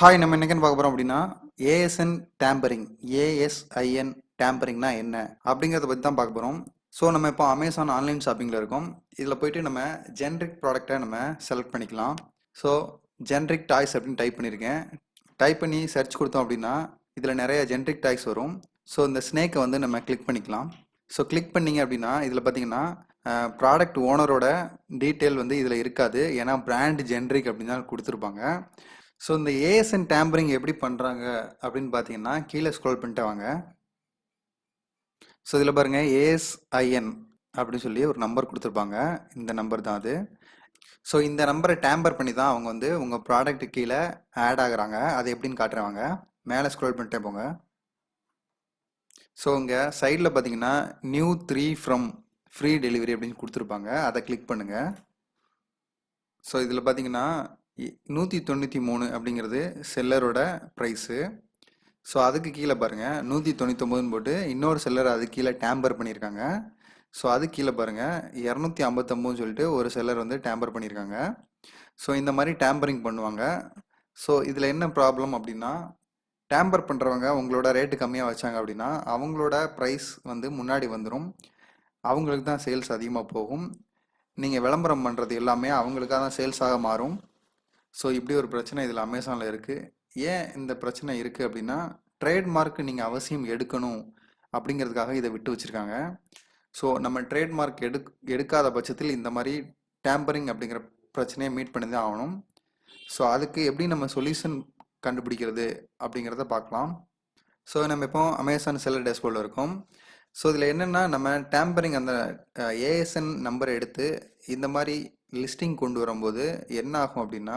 Hi, நம்ம என்னைக்குன்னு பார்க்க போகிறோம் அப்படின்னா ஏஎஸ்என் டேம்பரிங். ஏஎஸ்ஐஎன் டேம்பரிங்னா என்ன அப்படிங்கிறத பற்றி தான் பார்க்க போகிறோம். ஸோ நம்ம இப்போ அமேசான் ஆன்லைன் ஷாப்பிங்கில் இருக்கோம். இதில் போயிட்டு நம்ம ஜென்ரிக் ப்ராடக்டை நம்ம செலக்ட் பண்ணிக்கலாம். ஸோ ஜென்ரிக் டாய்ஸ் அப்படின்னு டைப் பண்ணியிருக்கேன். டைப் பண்ணி சர்ச் கொடுத்தோம் அப்படின்னா இதில் நிறைய ஜென்ரிக் டாய்ஸ் வரும். ஸோ இந்த ஸ்னேக்கை வந்து நம்ம கிளிக் பண்ணிக்கலாம். ஸோ கிளிக் பண்ணிங்க அப்படின்னா இதில் பார்த்தீங்கன்னா ப்ராடக்ட் ஓனரோட டீட்டெயில் வந்து இதில் இருக்காது. ஏன்னா பிராண்ட் ஜென்ரிக் அப்படின்னு தான் கொடுத்துருப்பாங்க. ஸோ இந்த ஏஎஸ்என் டேம்பரிங் எப்படி பண்ணுறாங்க அப்படின்னு பார்த்தீங்கன்னா கீழே ஸ்க்ரோல் பண்ணிட்டு வாங்க. ஸோ இதில் பாருங்கள் ஏஎஸ்ஐஎன் அப்படின்னு சொல்லி ஒரு நம்பர் கொடுத்துருப்பாங்க. இந்த நம்பர் தான் அது. ஸோ இந்த நம்பரை டேம்பர் பண்ணி தான் அவங்க வந்து உங்கள் ப்ராடக்ட் கீழே ஆட் ஆகுறாங்க. அது எப்படின்னு காட்டுறாங்க. மேலே ஸ்க்ரோல் பண்ணிட்டே போங்க. ஸோ இங்கே சைடில் பார்த்தீங்கன்னா நியூ 3 ஃப்ரம் ஃப்ரீ டெலிவரி அப்படின்னு கொடுத்துருப்பாங்க. அதை கிளிக் பண்ணுங்கள். ஸோ இதில் பார்த்தீங்கன்னா 193 அப்படிங்கிறது செல்லரோட ப்ரைஸு. ஸோ அதுக்கு கீழே பாருங்கள் 199ன்னு போட்டு இன்னொரு செல்லர் அது கீழே டேம்பர் பண்ணியிருக்காங்க. ஸோ அது கீழே பாருங்கள் 259 சொல்லிட்டு ஒரு செல்லர் வந்து டேம்பர் பண்ணியிருக்காங்க. ஸோ இந்த மாதிரி டேம்பரிங் பண்ணுவாங்க. ஸோ இதில் என்ன ப்ராப்ளம் அப்படின்னா டேம்பர் பண்ணுறவங்க உங்களோட ரேட்டு கம்மியாக வச்சாங்க அப்படின்னா அவங்களோட ப்ரைஸ் வந்து முன்னாடி வந்துடும். அவங்களுக்கு தான் சேல்ஸ் அதிகமாக போகும். நீங்கள் விளம்பரம் பண்ணுறது எல்லாமே அவங்களுக்காக தான் சேல்ஸாக மாறும். ஸோ இப்படி ஒரு பிரச்சனை இதில் அமேசானில் இருக்குது. ஏன் இந்த பிரச்சனை இருக்குது அப்படின்னா ட்ரேட்மார்க் நீங்கள் அவசியம் எடுக்கணும் அப்படிங்கிறதுக்காக இதை விட்டு வச்சுருக்காங்க. ஸோ நம்ம ட்ரேட்மார்க் எடுக்காத பட்சத்தில் இந்த மாதிரி டேம்பரிங் அப்படிங்கிற பிரச்சனையை மீட் பண்ணி தான் ஆகணும். ஸோ அதுக்கு எப்படி நம்ம சொல்யூஷன் கண்டுபிடிக்கிறது அப்படிங்கிறத பார்க்கலாம். ஸோ நம்ம இப்போ அமேசான் செல்லர் டேஷ்போர்டில் இருக்கோம். ஸோ இதில் என்னென்னா நம்ம டேம்பரிங் அந்த ஏஎஸ்என் நம்பரை எடுத்து இந்த மாதிரி லிஸ்டிங் கொண்டு வரும்போது என்ன ஆகும் அப்படின்னா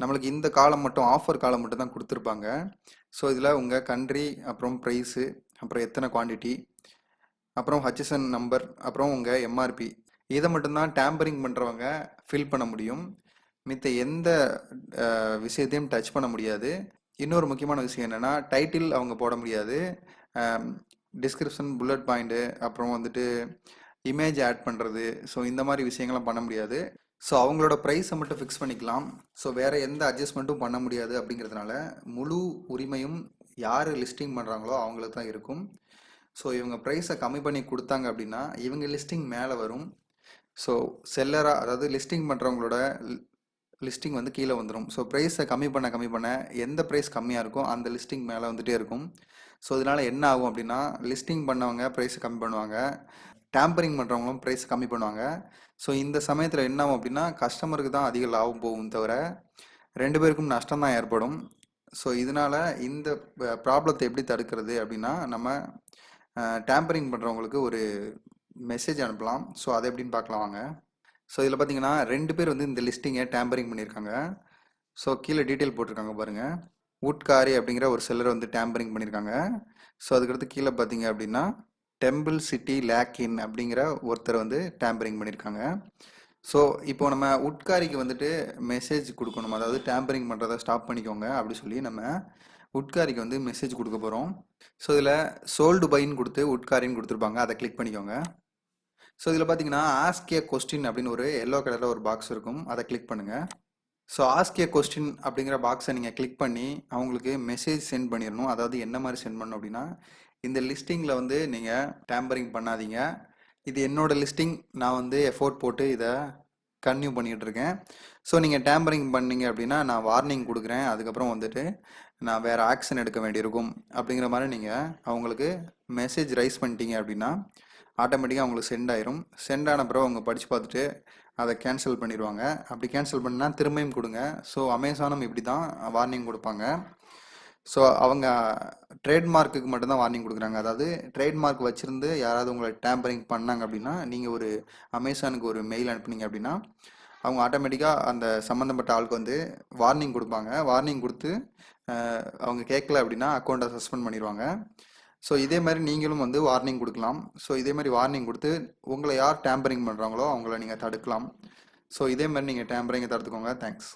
நம்மளுக்கு இந்த காலம் மட்டும் ஆஃபர் காலம் மட்டும் தான் கொடுத்துருப்பாங்க. ஸோ இதில் உங்கள் கண்ட்ரி, அப்புறம் ப்ரைஸு, அப்புறம் எத்தனை குவான்டிட்டி, அப்புறம் ஹச்எஸ்என் நம்பர், அப்புறம் உங்கள் எம்ஆர்பி, இதை மட்டும்தான் டேம்பரிங் பண்ணுறவங்க ஃபில் பண்ண முடியும். மித்த எந்த விஷயத்தையும் டச் பண்ண முடியாது. இன்னொரு முக்கியமான விஷயம் என்னென்னா டைட்டில் அவங்க போட முடியாது. டிஸ்கிரிப்ஷன், புல்லட் பாயிண்ட்டு, அப்புறம் வந்துட்டு இமேஜ் ஆட் பண்ணுறது, ஸோ இந்த மாதிரி விஷயங்கள்லாம் பண்ண முடியாது. ஸோ அவங்களோட ப்ரைஸை மட்டும் ஃபிக்ஸ் பண்ணிக்கலாம். ஸோ வேறு எந்த அட்ஜஸ்ட்மெண்ட்டும் பண்ண முடியாது. அப்படிங்கிறதுனால முழு உரிமையும் யார் லிஸ்டிங் பண்ணுறாங்களோ அவங்களுக்கு தான் இருக்கும். ஸோ இவங்க ப்ரைஸை கம்மி பண்ணி கொடுத்தாங்க அப்படின்னா இவங்க லிஸ்டிங் மேலே வரும். ஸோ செல்லராக, அதாவது லிஸ்டிங் பண்ணுறவங்களோட லிஸ்டிங் வந்து கீழே வந்துடும். ஸோ ப்ரைஸை கம்மி பண்ண எந்த ப்ரைஸ் கம்மியாக இருக்கோ அந்த லிஸ்டிங் மேலே வந்துகிட்டே இருக்கும். ஸோ இதனால் என்ன ஆகும் அப்படின்னா லிஸ்டிங் பண்ணவங்க ப்ரைஸை கம்மி பண்ணுவாங்க, டேம்பரிங் பண்ணுறவங்களும் ப்ரைஸ் கம்மி பண்ணுவாங்க. ஸோ இந்த சமயத்தில் என்ன ஆகும் அப்படின்னா கஸ்டமருக்கு தான் அதிக லாபம் போகும் தவிர 2 பேருக்கும் நஷ்டம் தான் ஏற்படும். ஸோ இதனால் இந்த ப்ராப்ளத்தை எப்படி தடுக்கிறது அப்படின்னா நம்ம டேம்பரிங் பண்ணுறவங்களுக்கு ஒரு மெசேஜ் அனுப்பலாம். ஸோ அதை எப்படின்னு பார்க்கலாம் வாங்க. ஸோ இதில் பார்த்தீங்கன்னா 2 பேர் வந்து இந்த லிஸ்டிங்கை டேம்பரிங் பண்ணியிருக்காங்க. ஸோ கீழே டீட்டெயில் போட்டிருக்காங்க பாருங்கள். வுட்காரி அப்படிங்கிற ஒரு செல்லர் வந்து டேம்பரிங் பண்ணியிருக்காங்க. ஸோ அதுக்கடுத்து கீழே பார்த்தீங்க அப்படின்னா டெம்பிள் சிட்டி லேக்கின் அப்படிங்கிற ஒருத்தர் வந்து டேம்பரிங் பண்ணியிருக்காங்க. ஸோ இப்போ நம்ம வுட்காரிக்கு வந்துட்டு மெசேஜ் கொடுக்கணும், அதாவது டேம்பரிங் பண்ணுறதை ஸ்டாப் பண்ணிக்கோங்க அப்படி சொல்லி நம்ம வுட்காரிக்கு வந்து மெசேஜ் கொடுக்க போகிறோம். ஸோ இதில் சோல்டு பைன்னு கொடுத்து வுட்காரின்னு கொடுத்துருப்பாங்க. அதை கிளிக் பண்ணிக்கோங்க. ஸோ இதில் பார்த்தீங்கன்னா ஆஸ்க் ஏ கொஸ்டின் அப்படின்னு ஒரு எல்லோ கலரில் ஒரு பாக்ஸ் இருக்கும். அதை கிளிக் பண்ணுங்கள். ஸோ ஆஸ்க் ஏ கொஸ்டின் அப்படிங்கிற பாக்ஸை நீங்கள் கிளிக் பண்ணி அவங்களுக்கு மெசேஜ் சென்ட் பண்ணிடணும். அதாவது என்ன மாதிரி சென்ட் பண்ணணும் அப்படின்னா இந்த லிஸ்டிங்கில் வந்து நீங்கள் டேம்பரிங் பண்ணாதீங்க, இது என்னோட லிஸ்டிங், நான் வந்து எஃபோர்ட் போட்டு இதை கன்டினியூ பண்ணிகிட்டு இருக்கேன். ஸோ நீங்கள் டேம்பரிங் பண்ணீங்க அப்படின்னா நான் வார்னிங் கொடுக்குறேன், அதுக்கப்புறம் வந்துட்டு நான் வேறு ஆக்ஷன் எடுக்க வேண்டியிருக்கும் அப்படிங்கிற மாதிரி நீங்கள் அவங்களுக்கு மெசேஜ் ரைஸ் பண்ணிட்டீங்க அப்படின்னா ஆட்டோமேட்டிக்காக அவங்களுக்கு சென்ட் ஆயிரும். சென்ட் ஆன பிறகு அவங்க படித்து பார்த்துட்டு அதை கேன்சல் பண்ணிடுவாங்க. அப்படி கேன்சல் பண்ணால் திரும்பியும் கொடுங்க. ஸோ அமேசானும் இப்படி தான் வார்னிங் கொடுப்பாங்க. ஸோ அவங்க ட்ரேட்மார்க்குக்கு மட்டும்தான் வார்னிங் கொடுக்குறாங்க. அதாவது ட்ரேட்மார்க் வச்சுருந்து யாராவது உங்களை டேம்பரிங் பண்ணாங்க அப்படின்னா நீங்கள் ஒரு அமேசானுக்கு ஒரு மெயில் அனுப்புனீங்க அப்படின்னா அவங்க ஆட்டோமேட்டிக்காக அந்த சம்மந்தப்பட்ட ஆளுக்கு வந்து வார்னிங் கொடுப்பாங்க. வார்னிங் கொடுத்து அவங்க கேட்கல அப்படின்னா அக்கௌண்ட்டை சஸ்பெண்ட் பண்ணிடுவாங்க. ஸோ இதே மாதிரி நீங்களும் வந்து வார்னிங் கொடுக்கலாம். ஸோ இதே மாதிரி வார்னிங் கொடுத்து உங்களை யார் டேம்பரிங் பண்ணுறாங்களோ அவங்கள நீங்கள் தடுக்கலாம். ஸோ இதே மாதிரி நீங்கள் டேம்பரிங்கை தடுத்துக்கோங்க. தேங்க்ஸ்.